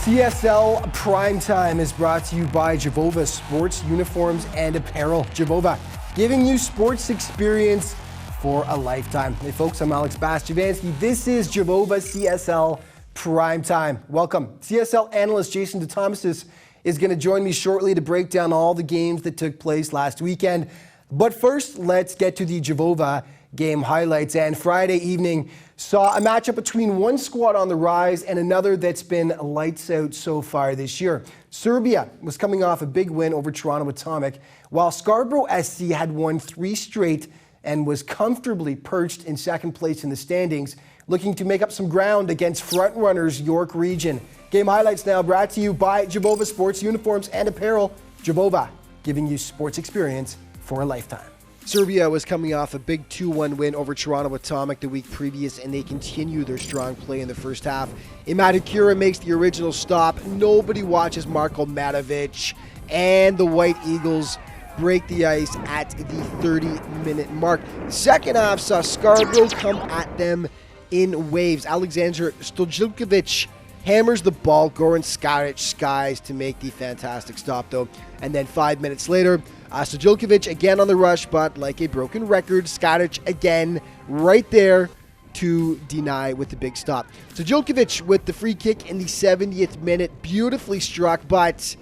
CSL Primetime is brought to you by Jovova Sports Uniforms and Apparel. Jovova, giving you sports experience for a lifetime. Hey folks, I'm Alex Bastiavansky. This is Jovova CSL Primetime. Welcome. CSL analyst Jason DeThomas is going to join me shortly to break down all the games that took place last weekend. But first, let's get to the Jovova game highlights. And Friday evening saw a matchup between one squad on the rise and another that's been lights out so far this year. Serbia was coming off a big win over Toronto Atomic, while Scarborough SD had won 3 straight and was comfortably perched in second place in the standings, looking to make up some ground against frontrunners York Region. Game highlights now brought to you by Jovova Sports Uniforms and Apparel. Jovova, giving you sports experience for a lifetime. Serbia was coming off a big 2-1 win over Toronto Atomic the week previous, and they continue their strong play in the first half. Imad Hakura makes the original stop. Nobody watches Marko Matovic, and the White Eagles break the ice at the 30-minute mark. Second half saw Scarborough come at them in waves. Alexander Stojilkovic hammers the ball. Goran Skaric skies to make the fantastic stop, though. And then 5 minutes later, Stojilkovic again on the rush, but like a broken record, Skaric again right there to deny with the big stop. Stojilkovic with the free kick in the 70th minute, beautifully struck, but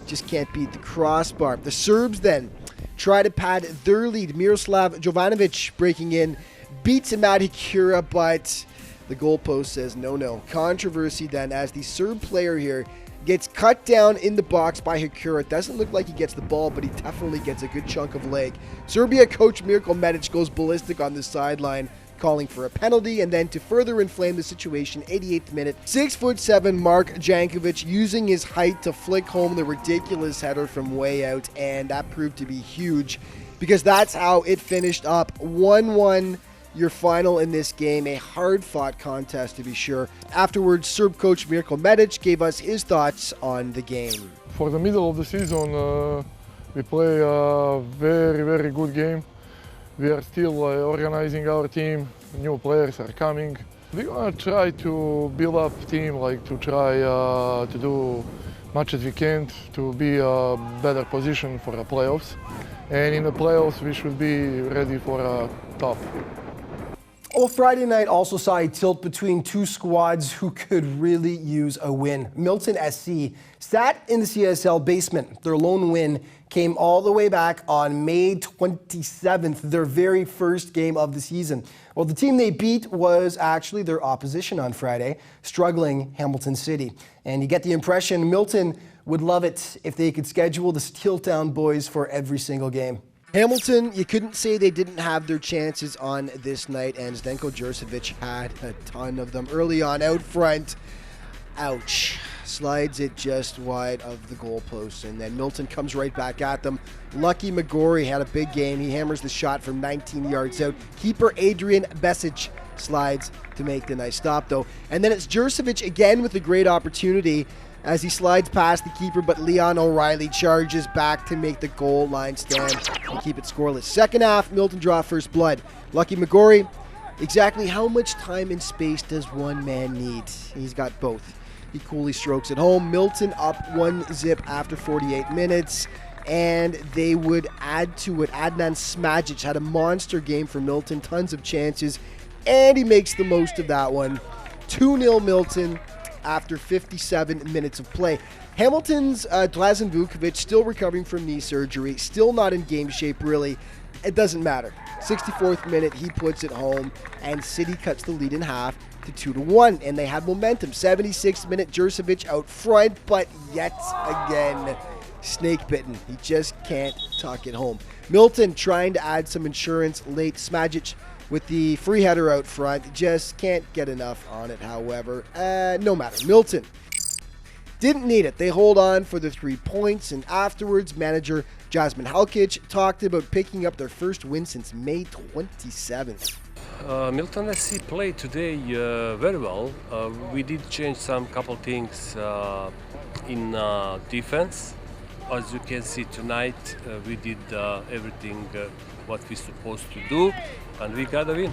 just can't beat the crossbar. The Serbs then try to pad their lead. Miroslav Jovanovic breaking in, beats Imad Hakura, but the goalpost says no. Controversy then as the Serb player here gets cut down in the box by Hakura. It doesn't look like he gets the ball, but he definitely gets a good chunk of leg. Serbia coach Mirko Medic goes ballistic on the sideline, calling for a penalty, and then to further inflame the situation, 88th minute, 6'7" Mark Jankovic using his height to flick home the ridiculous header from way out, and that proved to be huge because that's how it finished up. 1-1. Your final in this game, a hard-fought contest to be sure. Afterwards, Serb coach Mirko Medic gave us his thoughts on the game. For the middle of the season, we play a very good game. We are still organizing our team. New players are coming. We're gonna try to build up team, like to try to do much as we can to be a better position for the playoffs. And in the playoffs, we should be ready for a top. Well, Friday night also saw a tilt between two squads who could really use a win. Milton SC sat in the CSL basement. Their lone win came all the way back on May 27th, their very first game of the season. Well, the team they beat was actually their opposition on Friday, struggling Hamilton City. And you get the impression Milton would love it if they could schedule the Steeltown boys for every single game. Hamilton, you couldn't say they didn't have their chances on this night, and Zdenko Jurcevic had a ton of them early on out front. Ouch. Slides it just wide of the goalpost, and then Milton comes right back at them. Lucky McGorry had a big game. He hammers the shot from 19 yards out. Keeper Adrian Besic slides to make the nice stop, though. And then it's Jurcevic again with a great opportunity as he slides past the keeper, but Leon O'Reilly charges back to make the goal line stand and keep it scoreless. Second half, Milton draw first blood. Lucky McGorry, exactly how much time and space does one man need? He's got both. He coolly strokes it home. Milton up 1-0 after 48 minutes, and they would add to it. Adnan Smajic had a monster game for Milton, tons of chances, and he makes the most of that one. 2-0 Milton after 57 minutes of play. Hamilton's Dlazan Vukovic still recovering from knee surgery, still not in game shape really. It doesn't matter. 64th minute, he puts it home, and City cuts the lead in half to 2-1, and they had momentum. 76th minute, Jurcevic out front, but yet again, snake bitten. He just can't tuck it home. Milton trying to add some insurance late. Smajic with the free header out front, just can't get enough on it, however. No matter. Milton didn't need it. They hold on for the 3 points, and afterwards, manager Jasmine Halkic talked about picking up their first win since May 27th. Milton SC played today very well. We did change some couple things in defense. As you can see tonight, we did everything what we're supposed to do, and we got a win.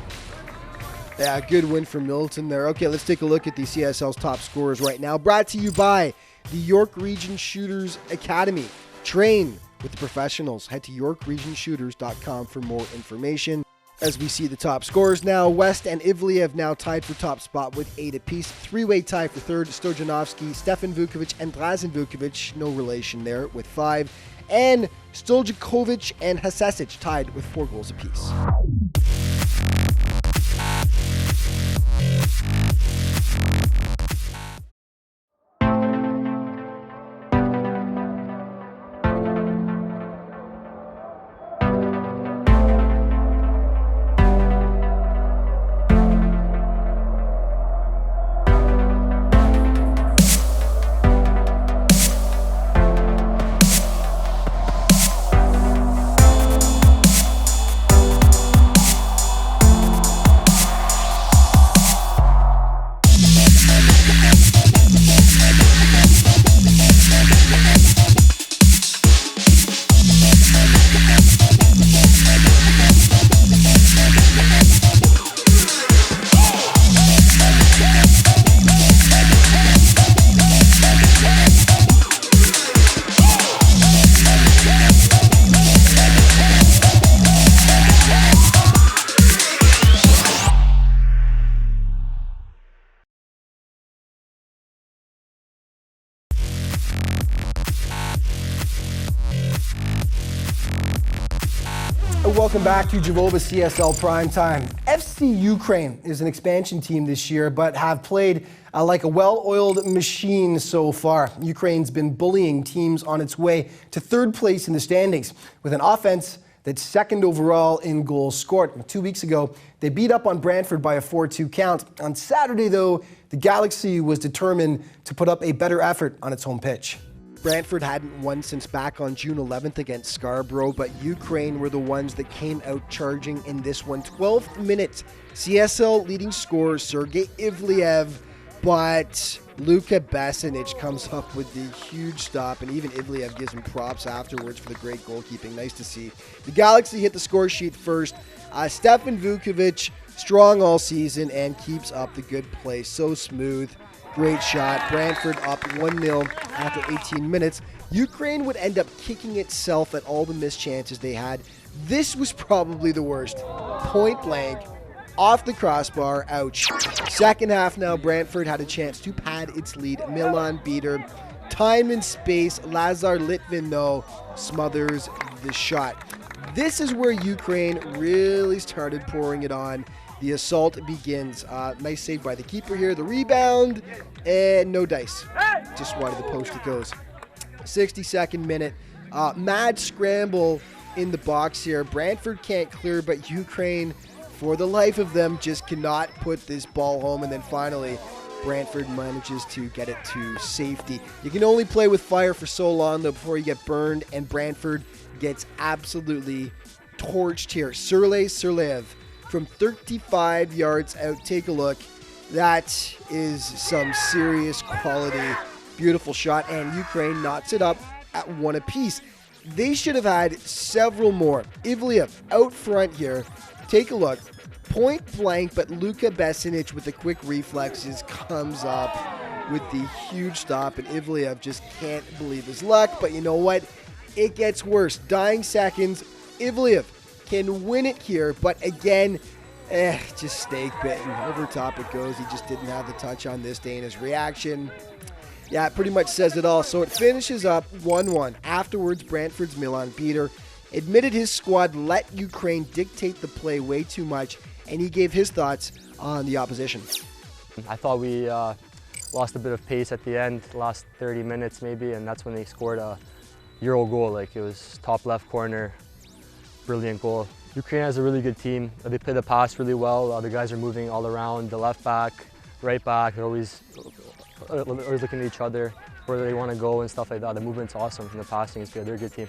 Yeah, good win for Milton there. Okay, let's take a look at the CSL's top scorers right now. Brought to you by the York Region Shooters Academy. Train with the professionals. Head to yorkregionshooters.com for more information. As we see the top scorers now, West and Ivliev now tied for top spot with 8 apiece. Three-way tie for third, Stojanovski, Stefan Vukovic, and Drazen Vukovic, no relation there, with 5. And Stoljakovic and Hasesic tied with 4 goals apiece. Welcome back to Jvova CSL Primetime. FC Ukraine is an expansion team this year, but have played like a well-oiled machine so far. Ukraine's been bullying teams on its way to third place in the standings with an offense that's second overall in goals scored. 2 weeks ago, they beat up on Brantford by a 4-2 count. On Saturday, though, the Galaxy was determined to put up a better effort on its home pitch. Brantford hadn't won since back on June 11th against Scarborough, but Ukraine were the ones that came out charging in this one. 12th minute, CSL leading scorer Sergei Ivliev, but Luka Besinic comes up with the huge stop, and even Ivliev gives him props afterwards for the great goalkeeping. Nice to see. The Galaxy hit the score sheet first. Stefan Vukovic, strong all season and keeps up the good play. So smooth. Great shot. Brantford up 1-0 after 18 minutes. Ukraine would end up kicking itself at all the missed chances they had. This was probably the worst. Point blank, off the crossbar, ouch. Second half now, Brantford had a chance to pad its lead. Milan beat her. Time and space, Lazar Litvin, though, smothers the shot. This is where Ukraine really started pouring it on. The assault begins. Nice save by the keeper here. The rebound, and no dice. Just wide of the post it goes. 62nd minute. Mad scramble in the box here. Brantford can't clear, but Ukraine, for the life of them, just cannot put this ball home. And then finally, Brantford manages to get it to safety. You can only play with fire for so long, though, before you get burned, and Brantford gets absolutely torched here. Serlev from 35 yards out. Take a look. That is some serious quality. Beautiful shot, and Ukraine knots it up at 1 apiece. They should have had several more. Ivliev out front here. Take a look. Point blank, but Luka Besinic with the quick reflexes comes up with the huge stop, and Ivliev just can't believe his luck. But you know what? It gets worse. Dying seconds. Ivliev can win it here, but again, just stake bitten. Over top it goes. He just didn't have the touch on this day, and his reaction, yeah, it pretty much says it all. So it finishes up 1-1. Afterwards, Brantford's Milan beater admitted his squad let Ukraine dictate the play way too much, and he gave his thoughts on the opposition. I thought we lost a bit of pace at the end, last 30 minutes maybe, and that's when they scored a Euro goal. Like, it was top left corner. Brilliant goal. Ukraine has a really good team. They play the pass really well. The guys are moving all around. The left back, right back, they're always looking at each other, where they want to go and stuff like that. The movement's awesome and the passing is good. They're a good team.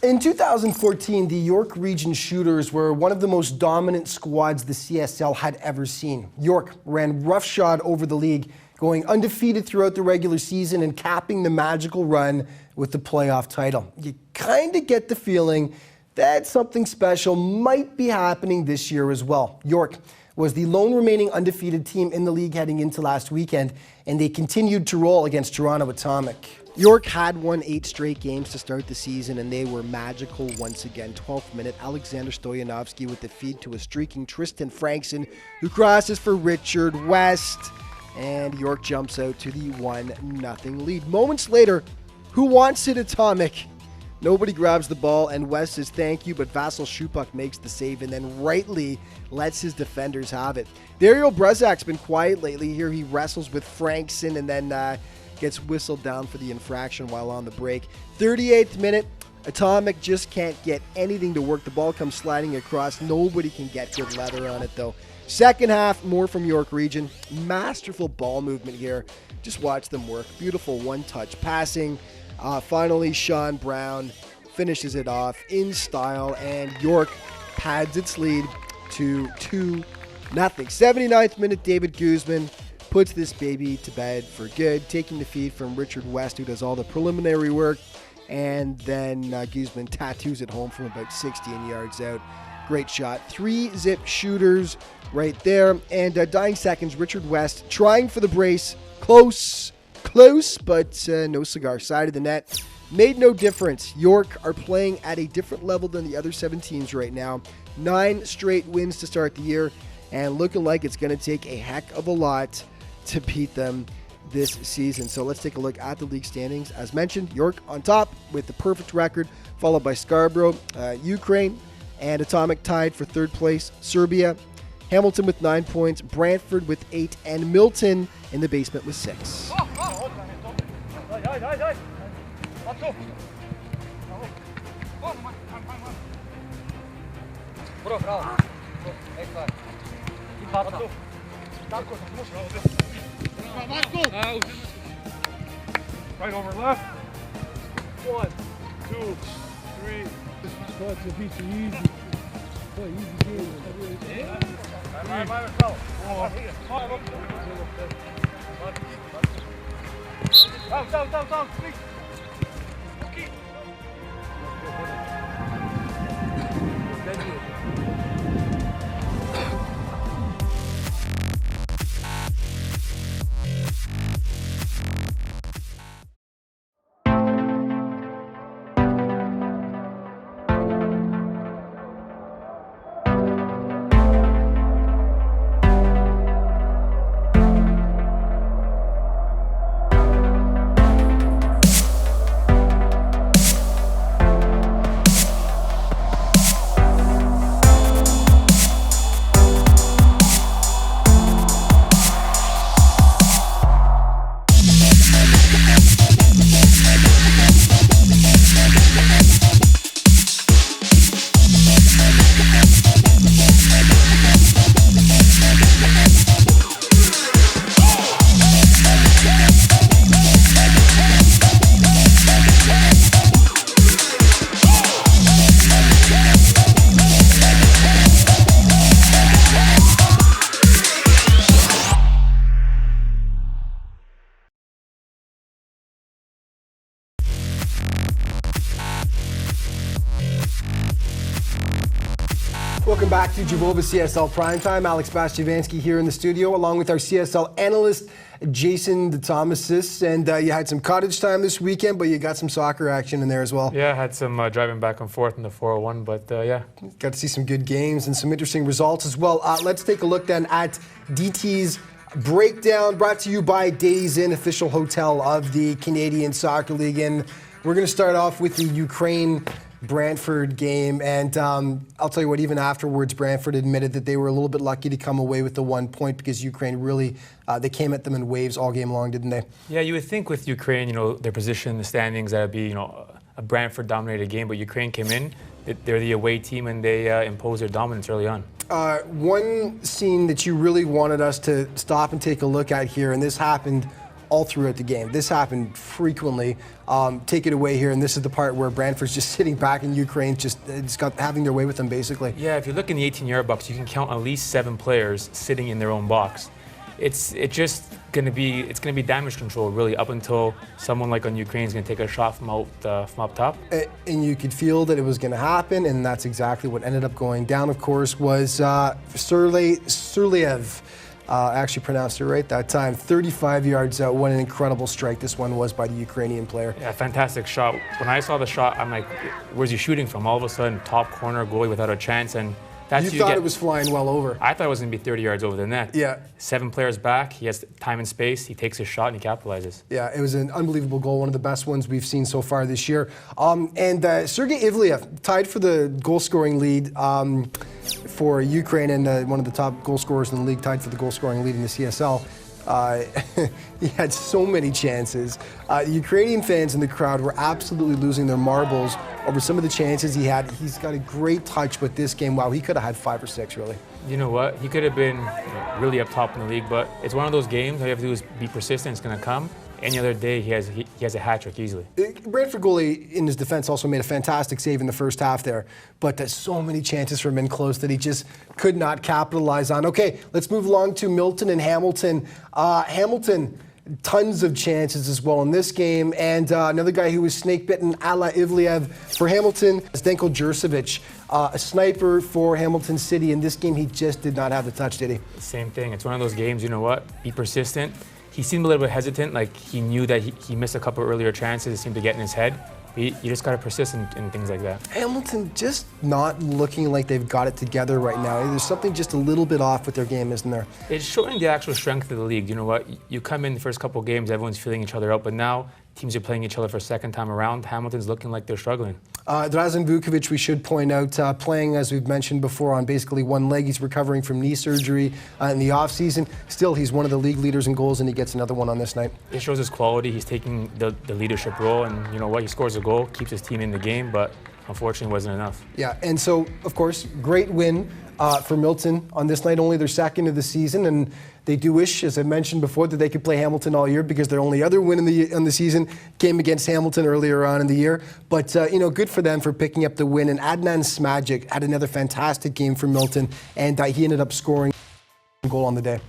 In 2014, the York Region Shooters were one of the most dominant squads the CSL had ever seen. York ran roughshod over the league, going undefeated throughout the regular season and capping the magical run with the playoff title. You kind of get the feeling that something special might be happening this year as well. York was the lone remaining undefeated team in the league heading into last weekend, and they continued to roll against Toronto Atomic. York had won 8 straight games to start the season, and they were magical once again. 12th minute, Alexander Stoyanovsky with the feed to a streaking Tristan Frankson, who crosses for Richard West, and York jumps out to the 1-0 lead. Moments later, who wants it, Atomic? Nobody grabs the ball, and West says thank you, but Vasil Shupuk makes the save and then rightly lets his defenders have it. Dario Brezak's been quiet lately. Here he wrestles with Frankson and then gets whistled down for the infraction while on the break. 38th minute, Atomic just can't get anything to work. The ball comes sliding across. Nobody can get good leather on it, though. Second half, more from York Region. Masterful ball movement here. Just watch them work. Beautiful one-touch passing. Finally, Sean Brown finishes it off in style, and York pads its lead to 2-0. 79th minute, David Guzman puts this baby to bed for good, taking the feed from Richard West, who does all the preliminary work, and then Guzman tattoos it home from about 16 yards out. Great shot. 3-zip shooters right there, and dying seconds, Richard West trying for the brace. Close, but no cigar. Side of the net. Made no difference. York are playing at a different level than the other 7 teams right now. 9 straight wins to start the year, and looking like it's going to take a heck of a lot to beat them this season. So let's take a look at the league standings. As mentioned, York on top with the perfect record, followed by Scarborough, Ukraine, and Atomic tied for 3rd place. Serbia, Hamilton with 9 points, Brantford with 8, and Milton in the basement with 6. Right over left. 1, 2, 3. It's a bit easy. Down, please. Welcome back to Jabova CSL Primetime. Alex Bastiavansky here in the studio, along with our CSL analyst, Jason DeThomasis. And you had some cottage time this weekend, but you got some soccer action in there as well. Yeah, I had some driving back and forth in the 401, but yeah. Got to see some good games and some interesting results as well. Let's take a look then at DT's Breakdown, brought to you by Days Inn, official hotel of the Canadian Soccer League. And we're going to start off with the Ukraine Brantford game, and I'll tell you what, even afterwards, Brantford admitted that they were a little bit lucky to come away with the 1 point because Ukraine really, they came at them in waves all game long, didn't they? Yeah, you would think with Ukraine, their position in the standings, that would be, a Brantford-dominated game, but Ukraine came in, they're the away team, and they imposed their dominance early on. One scene that you really wanted us to stop and take a look at here, and this happened all throughout the game. This happened frequently. Take it away here, and this is the part where Brantford's just sitting back and Ukraine's just having their way with them, basically. Yeah, if you look in the 18-yard box, you can count at least 7 players sitting in their own box. It's gonna be damage control really up until someone like on Ukraine is gonna take a shot from up top. And you could feel that it was going to happen, and that's exactly what ended up going down. Of course, was Serliev. Actually pronounced it right that time. 35 yards out. What an incredible strike this one was by the Ukrainian player. Yeah, fantastic shot. When I saw the shot, I'm like, where's he shooting from? All of a sudden, top corner, goalie without a chance, and that's You thought it was flying well over. I thought it was going to be 30 yards over the net. Yeah. 7 players back. He has time and space. He takes his shot and he capitalizes. Yeah, it was an unbelievable goal, one of the best ones we've seen so far this year. And Sergei Ivliev tied for the goal-scoring lead for Ukraine, and one of the top goal scorers in the league, tied for the goal-scoring lead in the CSL. He had so many chances. Ukrainian fans in the crowd were absolutely losing their marbles over some of the chances he had. He's got a great touch, but this game, wow, he could have had 5 or 6, really. You know what? He could have been really up top in the league, but it's one of those games. All you have to do is be persistent. It's going to come. Any other day, he has a hat trick easily. Brantford goalie, in his defense, also made a fantastic save in the first half there, but there's so many chances from in close that he just could not capitalize on. Okay, let's move along to Milton and Hamilton. Hamilton, tons of chances as well in this game, and another guy who was snake-bitten, Ala Ivliev. For Hamilton, Zdenko Jurcevic, a sniper for Hamilton City. In this game, he just did not have the touch, did he? Same thing. It's one of those games, you know what? Be persistent. He seemed a little bit hesitant, like he knew that he missed a couple earlier chances. It seemed to get in his head. You just got to persist in things like that. Hamilton just not looking like they've got it together right now. There's something just a little bit off with their game, isn't there? It's showing the actual strength of the league. You know what? You come in the first couple of games, everyone's feeling each other out, but now teams are playing each other for a second time around. Hamilton's looking like they're struggling. Drazen Vukovic, we should point out, playing, as we've mentioned before, on basically one leg. He's recovering from knee surgery in the offseason. Still, he's one of the league leaders in goals, and he gets another one on this night. It shows his quality. He's taking the leadership role, and you know what? He scores a goal, keeps his team in the game, but unfortunately wasn't enough. Yeah, and so, of course, great win for Milton on this night, only their second of the season, and they do wish, as I mentioned before, that they could play Hamilton all year because their only other win in the season came against Hamilton earlier on in the year. But, good for them for picking up the win. And Adnan Smajic had another fantastic game for Milton, and he ended up scoring a goal on the day.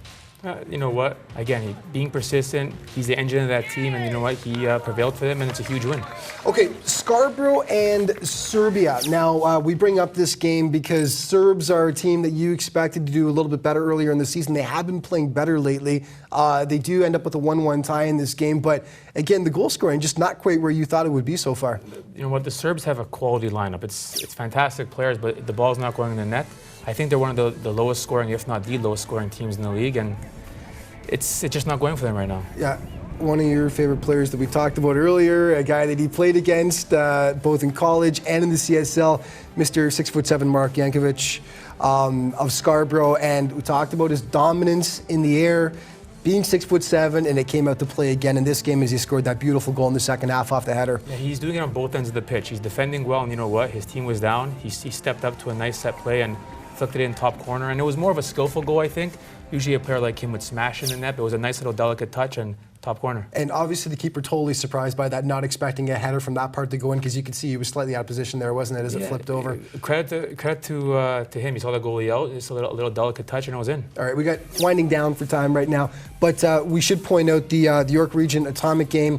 You know what? Again, being persistent, he's the engine of that team, and you know what? He prevailed for them, and it's a huge win. Okay, Scarborough and Serbia. Now, we bring up this game because Serbs are a team that you expected to do a little bit better earlier in the season. They have been playing better lately. They do end up with a 1-1 tie in this game, but again, the goal scoring just not quite where you thought it would be so far. You know what? The Serbs have a quality lineup. It's fantastic players, but the ball's not going in the net. I think they're one of the lowest scoring, if not the lowest scoring teams in the league, and it's just not going for them right now. Yeah, one of your favorite players that we talked about earlier, a guy that he played against both in college and in the CSL, Mr. 6'7" Mark Yankovic of Scarborough, and we talked about his dominance in the air, being 6'7", and it came out to play again in this game as he scored that beautiful goal in the second half off the header. Yeah, he's doing it on both ends of the pitch. He's defending well, and you know what? His team was down. He stepped up to a nice set play and flicked it in top corner, and it was more of a skillful goal, I think. Usually a player like him would smash in the net, but it was a nice little delicate touch and top corner. And obviously the keeper totally surprised by that, not expecting a header from that part to go in, because you could see he was slightly out of position there, wasn't it, as it flipped over? Credit to him. He saw the goalie out. It's a little delicate touch, and it was in. All right, we got winding down for time right now, but we should point out the York Region Atomic game.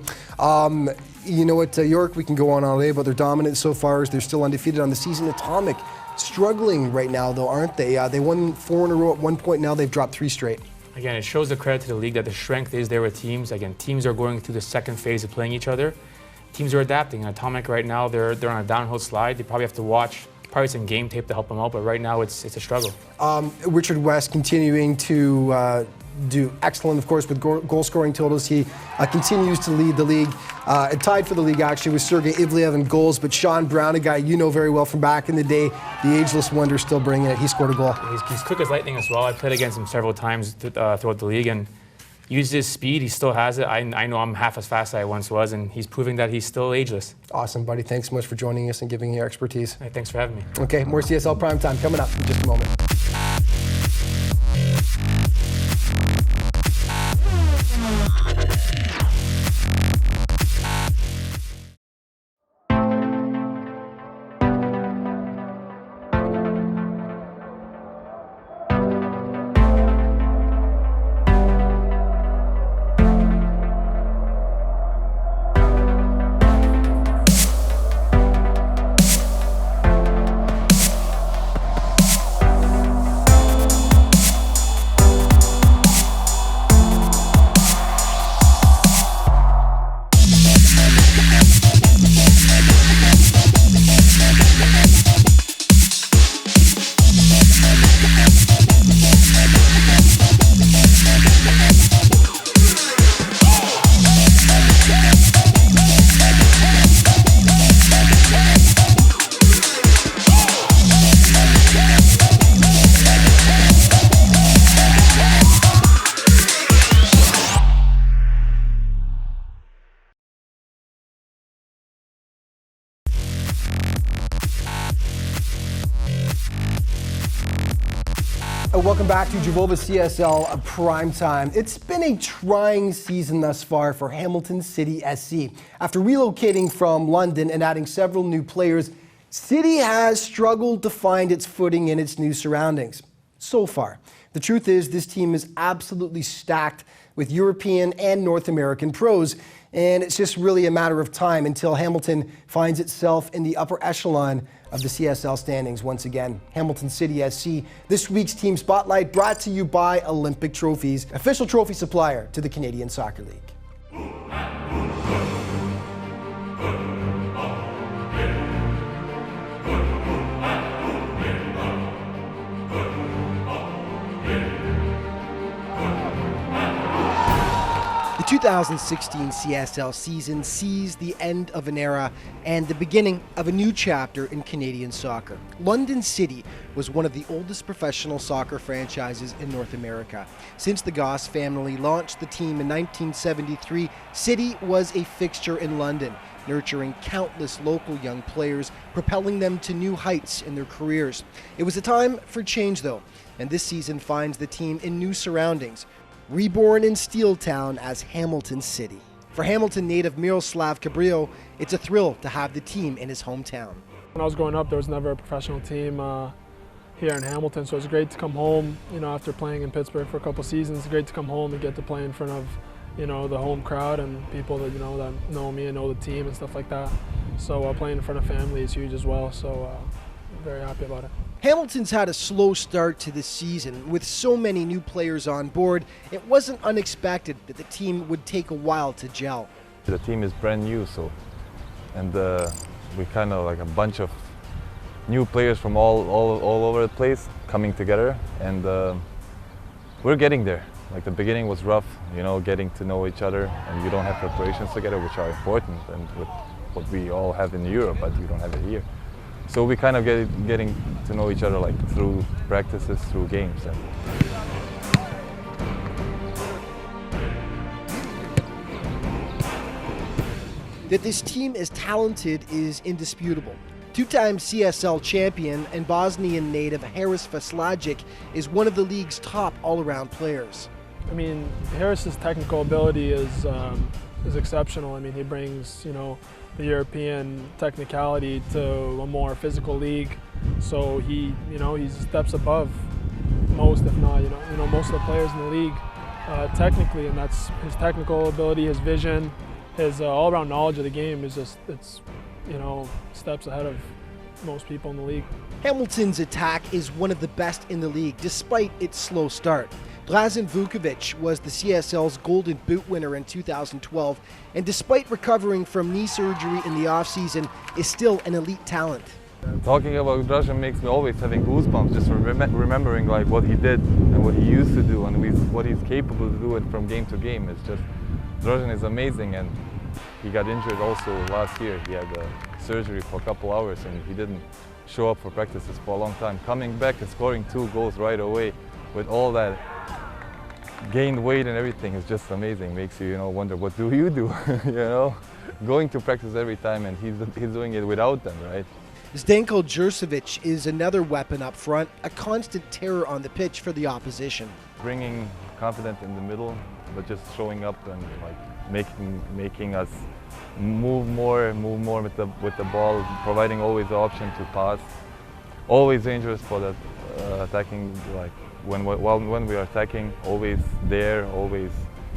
You know what, York, we can go on all day, but their dominance so far is they're still undefeated on the season. Atomic struggling right now, though, aren't they? They won 4 in a row at one point. Now they've dropped 3 straight. Again, it shows the credit to the league that the strength is there with teams. Again, teams are going through the second phase of playing each other. Teams are adapting. Atomic right now, they're on a downhill slide. They probably have to watch some game tape to help them out, but right now it's a struggle. Richard West continuing to do excellent, of course, with goal scoring totals. He continues to lead the league. Tied for the league, actually, with Sergei Ivliev in goals, but Sean Brown, a guy you know very well from back in the day, the ageless wonder, still bringing it. He scored a goal. He's quick as lightning as well. I played against him several times throughout the league, and uses his speed. He still has it. I know I'm half as fast as I once was, and he's proving that he's still ageless. Awesome, buddy. Thanks so much for joining us and giving your expertise. Hey, thanks for having me. Okay, more CSL Primetime coming up in just a moment. Welcome back to Jovova CSL Primetime. It's been a trying season thus far for Hamilton City SC. After relocating from London and adding several new players, City has struggled to find its footing in its new surroundings. So far. The truth is, this team is absolutely stacked with European and North American pros, and it's just really a matter of time until Hamilton finds itself in the upper echelon of the CSL standings once again. Hamilton City SC, this week's Team Spotlight brought to you by Olympic Trophies, official trophy supplier to the Canadian Soccer League. The 2016 CSL season sees the end of an era and the beginning of a new chapter in Canadian soccer. London City was one of the oldest professional soccer franchises in North America. Since the Goss family launched the team in 1973, City was a fixture in London, nurturing countless local young players, propelling them to new heights in their careers. It was a time for change though, and this season finds the team in new surroundings, reborn in Steeltown as Hamilton City. For Hamilton native Miroslav Cabrillo, it's a thrill to have the team in his hometown. When I was growing up, there was never a professional team here in Hamilton, so it's great to come home, after playing in Pittsburgh for a couple seasons. It's great to come home and get to play in front of, the home crowd and people that, that know me and know the team and stuff like that. So playing in front of family is huge as well, so I'm very happy about it. Hamilton's had a slow start to this season. With so many new players on board, it wasn't unexpected that the team would take a while to gel. The team is brand new, and we kind of like a bunch of new players from all over the place coming together, and we're getting there. Like the beginning was rough, getting to know each other, and you don't have preparations together, which are important, and with what we all have in Europe, but we don't have it here. So we kind of getting to know each other like through practices, through games. That this team is talented is indisputable. Two-time CSL champion and Bosnian native Haris Vaslajic is one of the league's top all-around players. I mean, Harris's technical ability is exceptional. I mean, he brings, the European technicality to a more physical league. So he's steps above most, if not, most of the players in the league technically, and that's his technical ability, his vision, his all-around knowledge of the game is just, steps ahead of most people in the league. Hamilton's attack is one of the best in the league, despite its slow start. Drazen Vukovic was the CSL's Golden Boot winner in 2012, and despite recovering from knee surgery in the offseason, is still an elite talent. Talking about Drazen makes me always having goosebumps, just remembering like what he did and what he used to do and what he's capable to do it from game to game. It's just, Drazen is amazing, and he got injured also last year. He had surgery for a couple hours and he didn't show up for practices for a long time. Coming back and scoring 2 goals right away with all that gained weight and everything is just amazing. Makes you, wonder, what do you do? Going to practice every time, and he's doing it without them, right? Zdenko Jurcevic is another weapon up front, a constant terror on the pitch for the opposition. Bringing confidence in the middle, but just showing up and like making us move more with the ball, providing always the option to pass. Always dangerous for that attacking, like when we are attacking, always there, always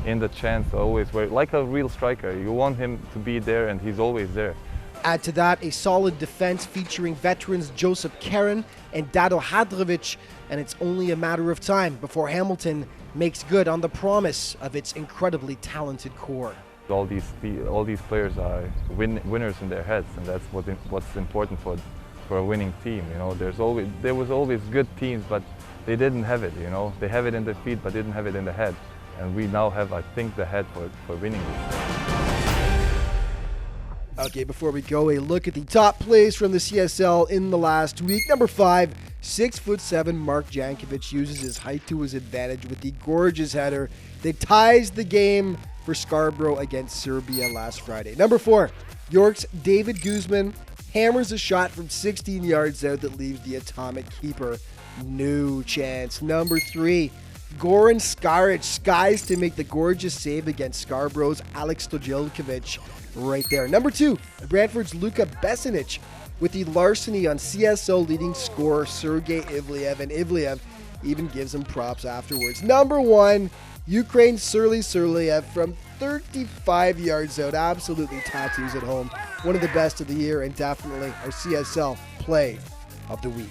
in the chance, always like a real striker. You want him to be there, and he's always there. Add to that a solid defense featuring veterans Joseph Karen and Dado Hadrovic, and it's only a matter of time before Hamilton makes good on the promise of its incredibly talented core. All these players are winners in their heads, and that's what's important for a winning team. There was always good teams, but they didn't have it. They have it in the feet, but didn't have it in the head. And we now have, I think, the head for winning this. Okay, before we go, a look at the top plays from the CSL in the last week. Number 5, 6'7" Mark Jankovic uses his height to his advantage with the gorgeous header that ties the game for Scarborough against Serbia last Friday. Number 4, York's David Guzman hammers a shot from 16 yards out that leaves the atomic keeper No chance. Number 3, Goran Skaric skies to make the gorgeous save against Scarborough's Alex Stojilkovic right there. Number 2, Brantford's Luka Besinic with the larceny on CSL leading scorer Sergei Ivliev, and Ivliev even gives him props afterwards. Number 1, Ukraine's Sergei Serliev from 35 yards out. Absolutely tattoos at home. One of the best of the year and definitely our CSL play of the week.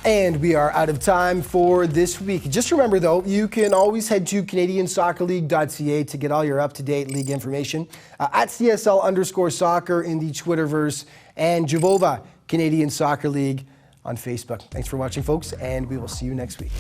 And we are out of time for this week. Just remember though, you can always head to CanadianSoccerLeague.ca to get all your up-to-date league information. At CSL_soccer in the Twitterverse, and Jovova Canadian Soccer League on Facebook. Thanks for watching, folks, and we will see you next week.